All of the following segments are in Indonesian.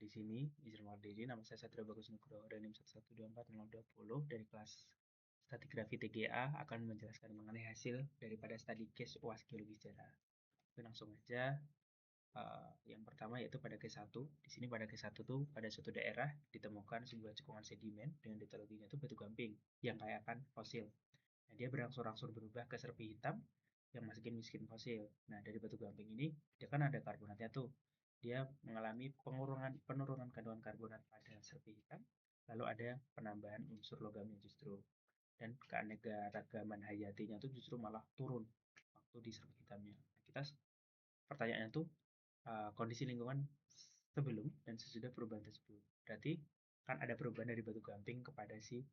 Di sini, izin mohon diri, nama saya Satrio Bagus Nugroho dan NIM 1124020 dari kelas Stratigrafi TGA akan menjelaskan mengenai hasil daripada study case UAS Geologi Sejarah. Oke, langsung aja. Yang pertama yaitu pada case 1. Di sini pada case 1 tuh pada suatu daerah ditemukan sebuah cekungan sedimen dengan dataloginya itu batu gamping yang kaya akan fosil. Nah, dia berangsur-angsur berubah ke serpi hitam yang miskin fosil. Nah, dari batu gamping ini dia kan ada karbonatnya tuh. Dia mengalami penurunan kandungan karbonat pada serpi hitam, lalu ada penambahan unsur logamnya justru. Dan keanekaragaman hayatinya tuh justru malah turun waktu di serpi hitamnya. Nah, pertanyaannya tuh kondisi lingkungan sebelum dan sesudah perubahan tersebut. Berarti kan ada perubahan dari batu gamping kepada si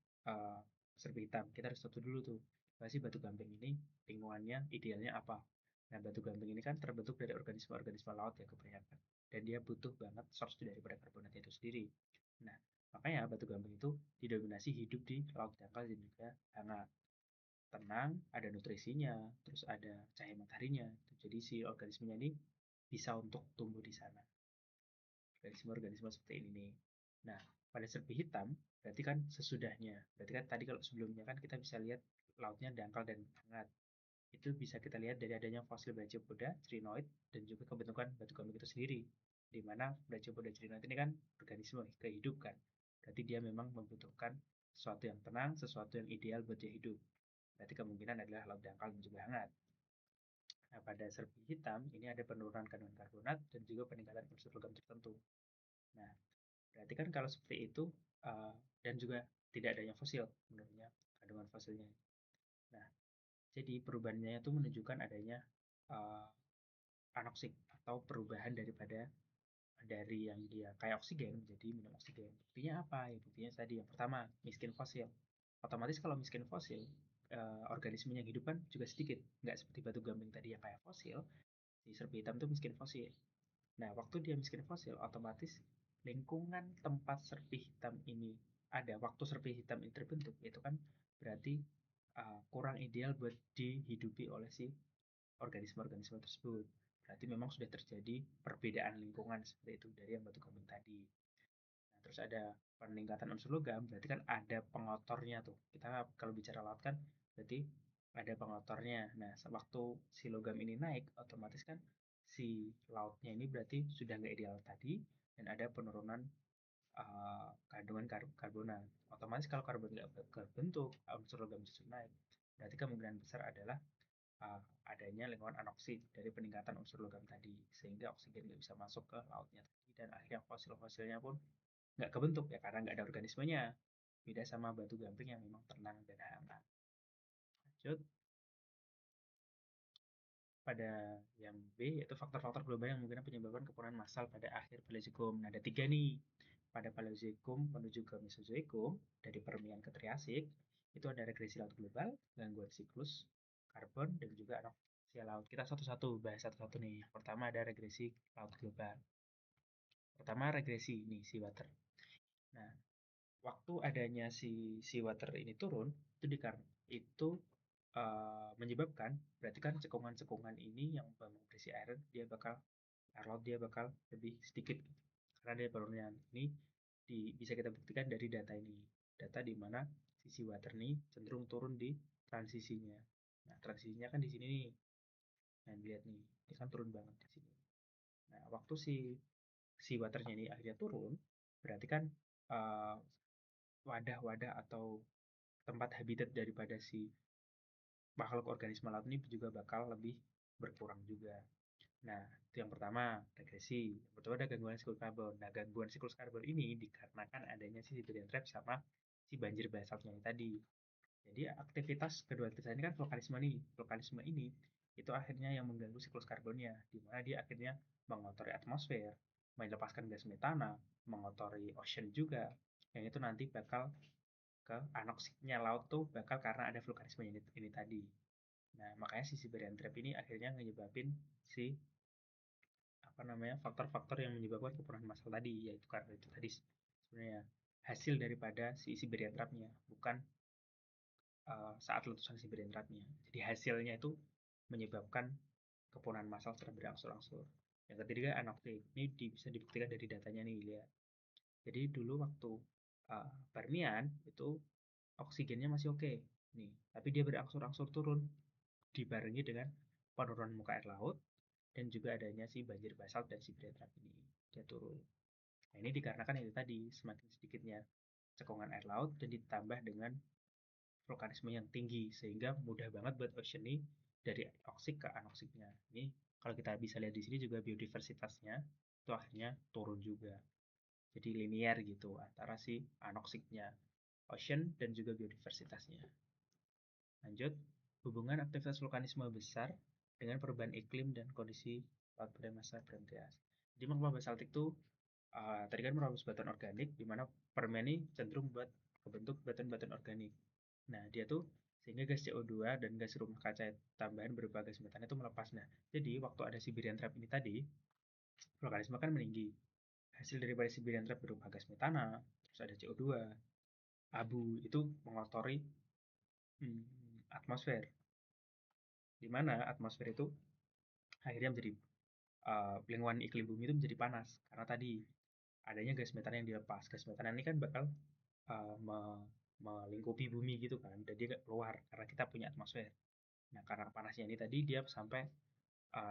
serpi hitam. Kita harus tahu dulu tuh, si batu gamping ini lingkungannya idealnya apa. Nah, batu gamping ini kan terbentuk dari organisme-organisme laut ya kebanyakan. Dan dia butuh banget source daripada karbonatnya itu sendiri. Nah, makanya batu gamping itu didominasi hidup di laut dangkal dan juga hangat. Tenang, ada nutrisinya, terus ada cahaya mataharinya. Jadi si organismenya ini bisa untuk tumbuh di sana. Organisme-organisme seperti ini nih. Nah, pada serpi hitam, berarti kan sesudahnya. Berarti kan tadi kalau sebelumnya kan kita bisa lihat lautnya dangkal dan hangat. Itu bisa kita lihat dari adanya fosil Brachiopoda, crinoid, dan juga kebentukan batu gamping itu sendiri. Di mana Brachiopoda crinoid ini kan organisme kehidup kan. Berarti dia memang membutuhkan sesuatu yang tenang, sesuatu yang ideal buat dia hidup. Berarti kemungkinan adalah laut dangkal dan juga hangat. Nah, pada serpi hitam ini ada penurunan kandungan karbonat dan juga peningkatan unsur logam tertentu. Nah, berarti kan kalau seperti itu dan juga tidak adanya fosil menurutnya kandungan fosilnya. Nah, jadi perubahannya itu menunjukkan adanya anoksik atau perubahan dari yang dia kayak oksigen menjadi minum oksigen. Buktinya apa? Ya buktinya tadi yang pertama, miskin fosil. Otomatis kalau miskin fosil, organisme yang hidup kan juga sedikit. Nggak seperti batu gamping tadi yang kayak fosil, di serpi hitam itu miskin fosil. Nah, waktu dia miskin fosil, otomatis lingkungan tempat serpi hitam ini ada, waktu serpi hitam ini terbentuk, itu kan berarti kurang ideal buat dihidupi oleh si organisme-organisme tersebut. Berarti memang sudah terjadi perbedaan lingkungan seperti itu dari yang batu gamping tadi. Nah, terus ada peningkatan unsur logam, berarti kan ada pengotornya tuh. Kita kalau bicara laut kan berarti ada pengotornya. Nah, waktu si logam ini naik, otomatis kan si lautnya ini berarti sudah nggak ideal tadi dan ada penurunan kandungan karbonat. Otomatis kalau karbon nggak terbentuk, unsur logam justru naik. Berarti kemungkinan besar adalah adanya lingkungan anoksik dari peningkatan unsur logam tadi, sehingga oksigen nggak bisa masuk ke lautnya tadi dan akhirnya fosil-fosilnya pun nggak kebentuk ya karena nggak ada organismenya. Beda sama batu gamping yang memang tenang dan hangat. Lanjut pada yang B yaitu faktor-faktor global yang mungkin menyebabkan kepunahan massal pada akhir Paleozoikum. Nah, ada 3 nih. Pada Paleozoikum menuju ke Mesozoikum dari Permian ke Triasik itu ada regresi laut global, gangguan siklus karbon dan juga anoreksia laut. Kita satu-satu bahas satu-satu nih. Pertama ada regresi laut global. Pertama regresi nih seawater. Nah, waktu adanya si seawater ini turun itu menyebabkan berarti kan cekungan-cekungan ini yang berisi air air laut dia bakal lebih sedikit karena ada penurunan ini bisa kita buktikan dari data ini, data di mana sisi water ini cenderung turun di transisinya. Nah, transisinya kan di sini nih. Nah, lihat nih, dia kan turun banget di sini. Nah, waktu si waternya ini akhirnya turun, berarti kan wadah-wadah atau tempat habitat daripada si makhluk organisme laut ini juga bakal lebih berkurang juga. Nah, itu yang pertama, regresi. Yang kedua ada gangguan siklus karbon. Nah, gangguan siklus karbon ini dikarenakan adanya si Siberian Trap sama si banjir basaltnya ini tadi. Jadi aktivitas kedua aktivitas ini kan vulkanisme nih. Vulkanisme ini itu akhirnya yang mengganggu siklus karbonnya, di mana dia akhirnya mengotori atmosfer, melepaskan gas metana, mengotori ocean juga, yang itu nanti bakal ke anoksiknya laut tuh bakal karena ada vulkanisme ini tadi. Nah, makanya si Siberian Trap ini akhirnya menyebabkan si faktor-faktor yang menyebabkan kepunahan massal tadi, yaitu karena itu tadi sebenarnya hasil daripada si Siberian Trap-nya, bukan saat letusan Siberian Trap-nya. Jadi hasilnya itu menyebabkan kepunahan massal secara berangsur-angsur. Yang ketiga anoksik. Ini bisa dibuktikan dari datanya nih, lihat. Jadi dulu waktu Permian itu oksigennya masih oke nih, tapi dia berangsur-angsur turun dibarengi dengan penurunan muka air laut dan juga adanya si banjir basalt dan si breadrap ini dia turun. Nah, ini dikarenakan itu tadi semakin sedikitnya cekungan air laut dan ditambah dengan vulkanisme yang tinggi sehingga mudah banget buat ocean ini dari oksik ke anoksiknya. Ini kalau kita bisa lihat di sini juga biodiversitasnya itu akhirnya turun juga. Jadi linear gitu antara si anoksiknya ocean dan juga biodiversitasnya. Lanjut, hubungan aktivitas vulkanisme besar dengan perubahan iklim dan kondisi laut pada masa Permian. Jadi magma basaltik itu tadi kan merupakan batuan organik, di mana permen ini cenderung buat kebentuk batuan-batuan organik. Nah, dia tuh sehingga gas CO2 dan gas rumah kaca tambahan berupa gas metan itu melepas. Nah, jadi waktu ada Siberian Trap ini tadi, vulkanisme kan meninggi. Hasil daripada Siberian Trap berupa gas metana, terus ada CO2, abu itu mengotori atmosfer. Di mana atmosfer itu akhirnya menjadi lingkungan iklim bumi itu menjadi panas karena tadi adanya gas metana yang dilepas. Gas metana ini kan bakal melingkupi bumi gitu kan, dan dia keluar karena kita punya atmosfer. Nah, karena panasnya ini tadi dia sampai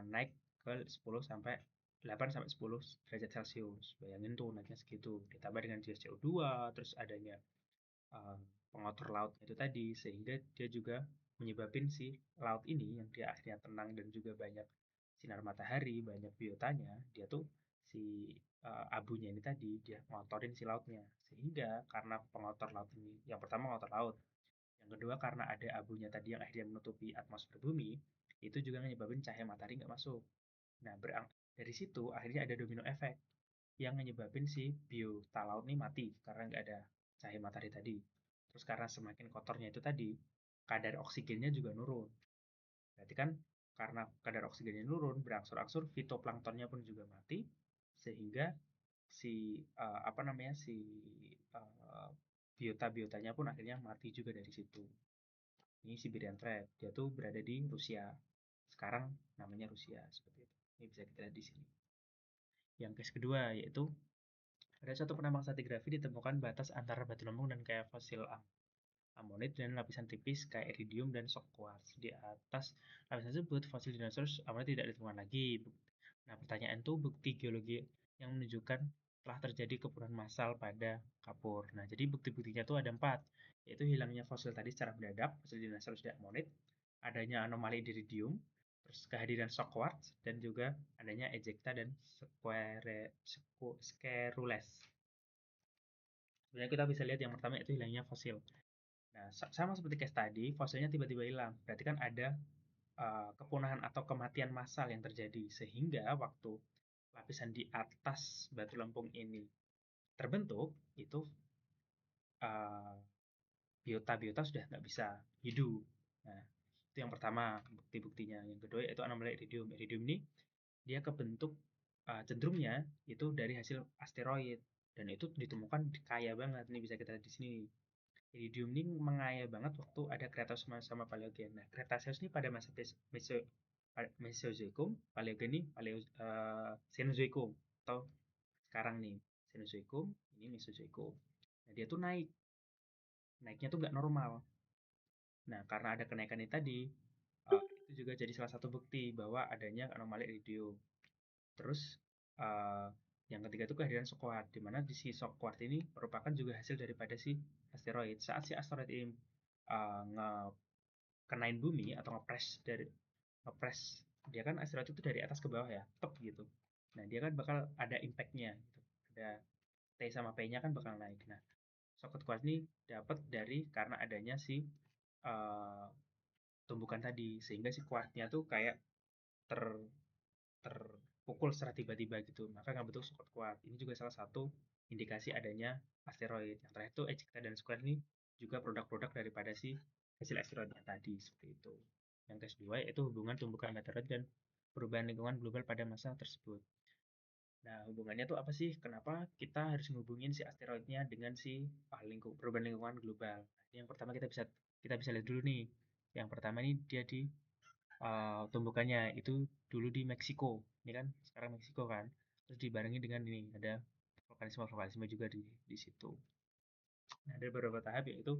naik ke 10 sampai 8 sampai 10 derajat Celcius. Bayangin tuh naiknya segitu. Ditambah dengan gas CO2, terus adanya uh, pengotor laut itu tadi, sehingga dia juga menyebabkan si laut ini yang dia akhirnya tenang dan juga banyak sinar matahari, banyak biotanya, dia tuh si abunya ini tadi dia ngotorin si lautnya, sehingga karena pengotor laut ini, yang pertama pengotor laut, yang kedua karena ada abunya tadi yang akhirnya menutupi atmosfer bumi, itu juga menyebabkan cahaya matahari nggak masuk. Nah, dari situ akhirnya ada domino efek yang menyebabkan si biota laut ini mati karena nggak ada cahaya matahari tadi. Terus karena semakin kotornya itu tadi, kadar oksigennya juga nurun. Berarti kan karena kadar oksigennya nurun, berangsur-angsur fitoplanktonnya pun juga mati, sehingga si apa namanya si biota-biotanya pun akhirnya mati juga dari situ. Ini Siberian Trap, dia tuh berada di Rusia. Sekarang namanya Rusia seperti itu. Ini bisa kita lihat di sini. Yang case kedua yaitu ada suatu penambang stratigrafi ditemukan batas antara batu lempung dan kayak fosil amonit dan lapisan tipis kayak iridium dan shock quartz. Di atas lapisan tersebut, fosil dinosaurus amonit tidak ditemukan lagi. Nah, pertanyaan tuh bukti geologi yang menunjukkan telah terjadi kepunahan massal pada kapur. Nah, jadi bukti-buktinya tuh ada 4, yaitu hilangnya fosil tadi secara mendadak, fosil dinosaurus dan amonit, adanya anomali iridium, terus kehadiran shock quartz, dan juga adanya ejecta dan scarules. Sebenarnya kita bisa lihat yang pertama itu hilangnya fosil. Nah, sama seperti case tadi, fosilnya tiba-tiba hilang. Berarti kan ada kepunahan atau kematian massal yang terjadi. Sehingga waktu lapisan di atas batu lempung ini terbentuk, itu biota-biota sudah nggak bisa hidup. Nah, itu yang pertama, bukti-buktinya. Yang kedua yaitu anomali iridium. Iridium ini dia kebentuk cenderungnya itu dari hasil asteroid. Dan itu ditemukan kaya banget. Ini bisa kita lihat di sini. Iridium ini mengaya banget waktu ada Cretaceous sama Paleogen. Nah, Cretaceous ini pada masa Mesozoikum, Paleogen ini Cenozoikum atau sekarang nih Cenozoikum, ini Mesozoikum. Nah, dia tuh naiknya tuh nggak normal. Nah, karena ada kenaikan ini tadi, itu juga jadi salah satu bukti bahwa adanya anomali iridium. Terus yang ketiga itu kehadiran shock quartz, di mana di si shock quartz ini merupakan juga hasil daripada si asteroid. Saat si asteroid ini ngekenain bumi atau ngepres dia kan asteroid itu dari atas ke bawah ya, top gitu. Nah, dia kan bakal ada impact-nya gitu. Ada T sama P-nya kan bakal naik. Nah, shock quartz ini dapat dari karena adanya si tumbukan tadi, sehingga si quartz-nya tuh kayak ter terpukul secara tiba-tiba gitu, maka nggak bentuk support kuat. Ini juga salah satu indikasi adanya asteroid. Yang terakhir itu Ejecta dan Square ini juga produk-produk daripada si hasil asteroidnya tadi, seperti itu. Yang kedua yaitu hubungan tumbukan meteorit dan perubahan lingkungan global pada masa tersebut. Nah, hubungannya tuh apa sih? Kenapa kita harus menghubungin si asteroidnya dengan si perubahan lingkungan global? Nah, yang pertama kita bisa lihat dulu nih. Yang pertama ini dia di tumbukannya itu dulu di Meksiko. Ini kan sekarang Meksiko kan. Terus dibarengi dengan ini ada vulkanisme juga di situ. Nah, ada beberapa tahap yaitu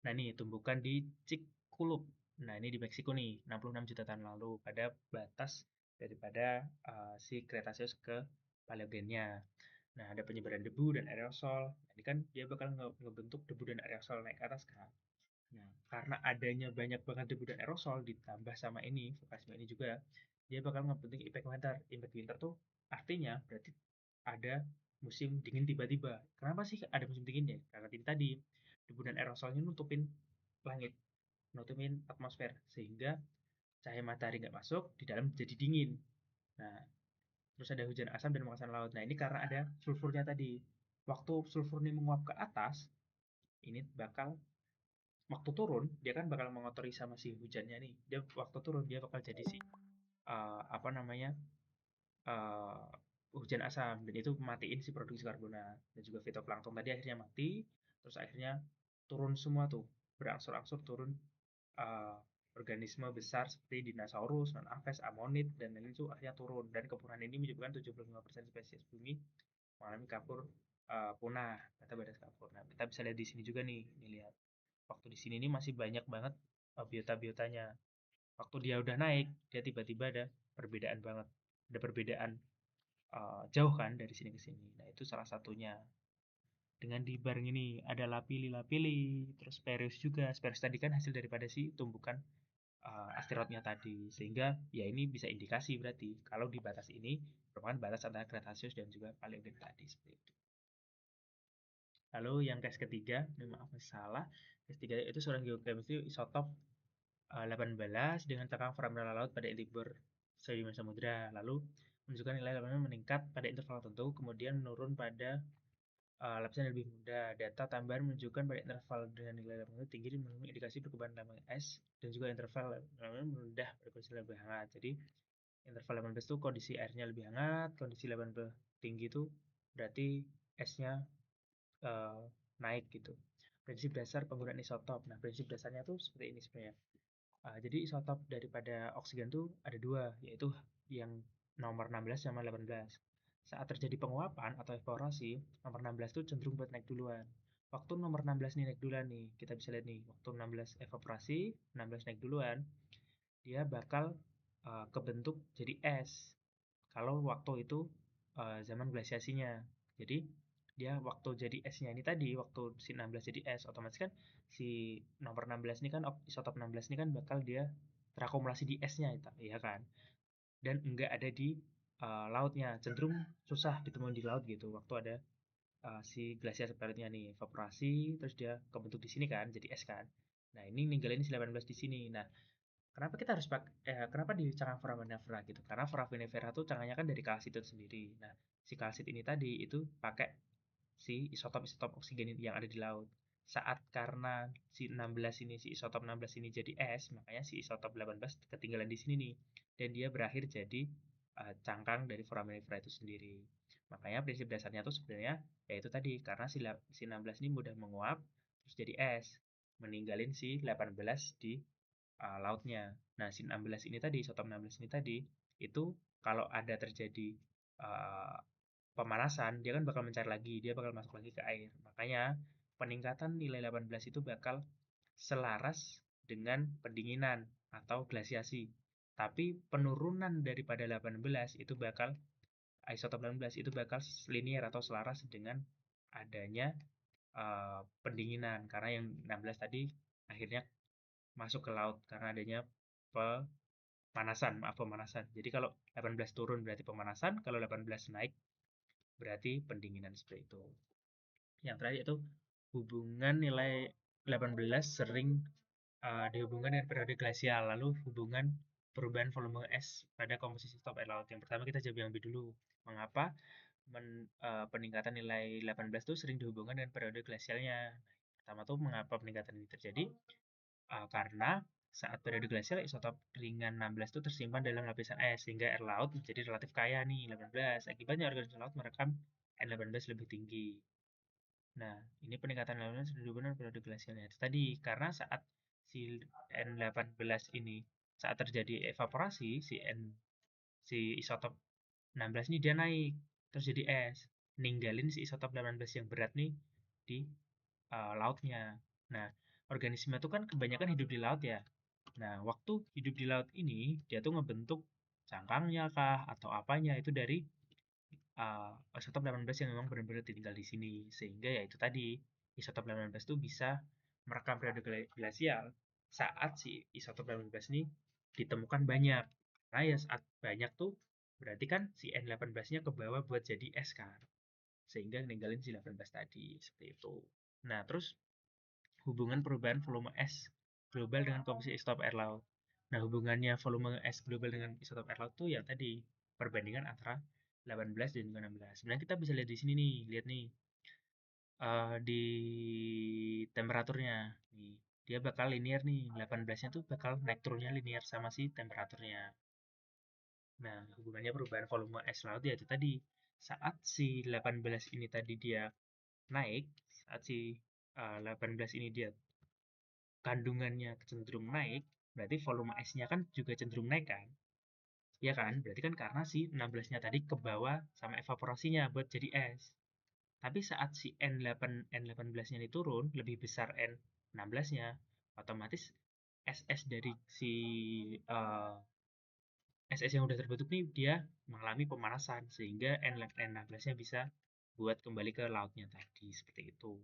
nah ini tumbukan di Chicxulub. Nah, ini di Meksiko nih, 66 juta tahun lalu pada batas daripada si Cretaceous ke Paleogennya. Nah, ada penyebaran debu dan aerosol. Nah, ini kan dia bakal ngebentuk debu dan aerosol naik ke atas kan. Nah, karena adanya banyak banget debu dan aerosol ditambah sama ini, vulkanisme ini juga, dia bakal ngebentuk impact winter. Impact winter tuh artinya berarti ada musim dingin tiba-tiba. Kenapa sih ada musim dingin ya? Karena ini tadi debu dan aerosolnya nutupin langit, nutupin atmosfer, sehingga cahaya matahari nggak masuk, di dalam jadi dingin. Nah, terus ada hujan asam dan makasan laut. Nah, ini karena ada sulfurnya tadi. Waktu sulfur ini menguap ke atas, ini bakal waktu turun dia kan bakal mengotori sama si hujannya nih. Dia waktu turun dia bakal jadi si apa namanya uh, hujan asam dan itu matiin si produksi karbonat dan juga fitoplankton tadi akhirnya mati. Terus akhirnya turun semua tuh berangsur-angsur turun uh, organisme besar seperti dinosaurus, non-aves, amonid dan lain-lain itu akhirnya turun dan kepunahan ini menyebabkan 75% spesies bumi mengalami kapur punah kata badas kapur. Nah, kita bisa lihat di sini juga nih, lihat waktu di sini ini masih banyak banget biota-biotanya. Waktu dia udah naik, dia tiba-tiba ada perbedaan banget. Ada perbedaan jauh kan dari sini ke sini. Nah, itu salah satunya. Dengan di bareng ini ada lapili-lapili, terus Sphereus juga. Sphereus tadi kan hasil daripada si tumbukan asteroidnya tadi. Sehingga ya ini bisa indikasi berarti kalau di batas ini merupakan batas antara Cretaceous dan juga Paleogen tadi seperti itu. Lalu yang case ketiga, maaf salah. Case ketiga itu seorang geochemistry isotop 18 dengan tekanan parameter laut pada intibur sedimen samudra. Lalu menunjukkan nilai lapangan meningkat pada interval tertentu, kemudian menurun pada lapisan yang lebih muda. Data tambahan menunjukkan pada interval dengan nilai lapangan tinggi mengandung indikasi perkembangan lambang es dan juga interval lapangan merendah pada kondisi lebih hangat. Jadi interval 18 itu kondisi airnya lebih hangat, kondisi 18 tinggi itu berarti esnya uh, naik gitu. Prinsip dasar penggunaan isotop. Nah, prinsip dasarnya tuh seperti ini sebenarnya. Jadi isotop daripada oksigen tuh ada dua, yaitu yang nomor 16 sama 18. Saat terjadi penguapan atau evaporasi, nomor 16 tuh cenderung buat naik duluan. Waktu nomor 16 nih naik duluan nih, kita bisa lihat nih, waktu 16 evaporasi, 16 naik duluan, dia bakal kebentuk jadi es. Kalau waktu itu zaman glasiasinya. Jadi dia waktu jadi esnya ini tadi, waktu si 16 jadi es, otomatis kan si nomor 16 ini kan isotop 16 ini kan bakal dia terakumulasi di esnya ya kan. Dan enggak ada di lautnya, cenderung susah ditemuin di laut gitu. Waktu ada si glasier parutnya nih evaporasi terus dia kebentuk di sini kan jadi es kan. Nah, ini ninggalin si 18 di sini. Nah, kenapa kita harus pakai kenapa di cangkang foraminifera gitu? Karena foraminifera tuh cangkangnya kan dari kalsit itu sendiri. Nah, si kalsit ini tadi itu pakai si isotop-isotop oksigen yang ada di laut. Saat karena si 16 ini, si isotop 16 ini jadi es, makanya si isotop 18 ketinggalan di sini nih. Dan dia berakhir jadi cangkang dari foraminifera itu sendiri. Makanya prinsip dasarnya tuh sebenarnya yaitu tadi, karena si 16 ini mudah menguap, terus jadi es. Meninggalin si 18 di lautnya. Nah, si 16 ini tadi, isotop 16 ini tadi, itu kalau ada terjadi uh, pemanasan, dia kan bakal mencari lagi, dia bakal masuk lagi ke air. Makanya peningkatan nilai 18 itu bakal selaras dengan pendinginan atau glasiasi. Tapi penurunan daripada 18 itu bakal isotop 18 itu bakal linear atau selaras dengan adanya pendinginan karena yang 16 tadi akhirnya masuk ke laut karena adanya pemanasan, maaf pemanasan. Jadi kalau 18 turun berarti pemanasan, kalau 18 naik berarti pendinginan seperti itu. Yang terakhir itu hubungan nilai 18 sering dihubungkan dengan periode glasial, lalu hubungan perubahan volume es pada komposisi stop air laut. Yang pertama kita jawab yang lebih dulu. Mengapa peningkatan nilai 18 itu sering dihubungkan dengan periode glasialnya? Pertama tuh mengapa peningkatan ini terjadi? Karena saat periode glasial isotop ringan 16 itu tersimpan dalam lapisan es sehingga air laut menjadi relatif kaya nih 18. Akibatnya organisme laut merekam N18 lebih tinggi. Nah, ini peningkatan laut dihubungkan periode glasialnya. Itu tadi karena saat si N18 ini saat terjadi evaporasi si si isotop 16 nih dia naik terus jadi es, ninggalin si isotop 18 yang berat nih di lautnya. Nah, organisme itu kan kebanyakan hidup di laut ya. Nah, waktu hidup di laut ini dia tuh ngebentuk cangkangnya kah atau apanya itu dari isotop 18 yang memang benar-benar tinggal di sini. Sehingga ya itu tadi, isotop 18 itu bisa merekam periode glasial saat si isotop 18 ini ditemukan banyak. Nah ya saat banyak tuh berarti kan si N18-nya ke bawah buat jadi es kan. Sehingga ninggalin si 18 tadi, seperti itu. Nah, terus hubungan perubahan volume es global dengan komposisi isotop air laut. Nah, hubungannya volume es global dengan isotop air laut tuh yang tadi perbandingan antara 18 dan juga 16. Sebenarnya kita bisa lihat di sini nih, lihat nih di temperaturnya. Nih, dia bakal linear nih, 18-nya tuh bakal naik turunnya linear sama si temperaturnya. Nah, hubungannya perubahan volume es laut ya itu tadi. Saat si 18 ini tadi dia naik, saat si 18 ini dia kandungannya cenderung naik, berarti volume esnya kan juga cenderung naik kan? Ya kan? Berarti kan karena si 16-nya tadi ke bawah sama evaporasinya buat jadi es. Tapi saat si N18-nya ini turun, lebih besar N16-nya, otomatis es-es dari si es-es yang udah terbentuk nih dia mengalami pemanasan sehingga N16-nya bisa buat kembali ke lautnya tadi seperti itu.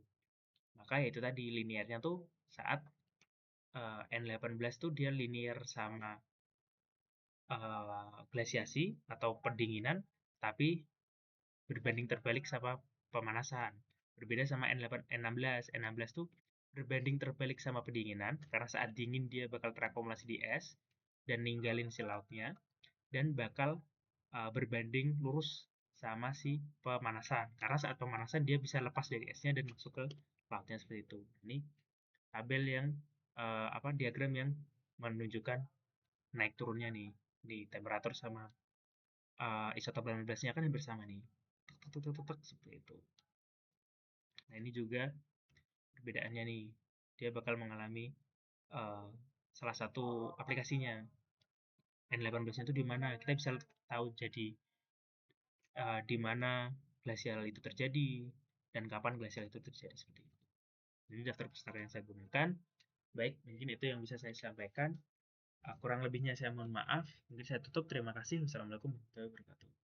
Maka ya itu tadi linearnya tuh saat N18 tuh dia linear sama glasiasi atau pendinginan, tapi berbanding terbalik sama pemanasan. Berbeda sama N16. N16 tuh berbanding terbalik sama pendinginan, karena saat dingin dia bakal terakumulasi di es, dan ninggalin si lautnya, dan bakal berbanding lurus sama si pemanasan. Karena saat pemanasan dia bisa lepas dari esnya dan masuk ke lautnya seperti itu. Ini tabel yang diagram yang menunjukkan naik turunnya nih di temperatur sama isotop 18-nya kan yang bersama nih. Tek, tek, tek, tek, seperti itu. Nah, ini juga perbedaannya nih. Dia bakal mengalami uh, salah satu aplikasinya. N18-nya itu di mana? Kita bisa tahu jadi di mana glasial itu terjadi dan kapan glasial itu terjadi seperti itu. Ini daftar pustaka yang saya gunakan. Baik, mungkin itu yang bisa saya sampaikan. Kurang lebihnya saya mohon maaf. Mungkin saya tutup. Terima kasih. Wassalamualaikum warahmatullahi wabarakatuh.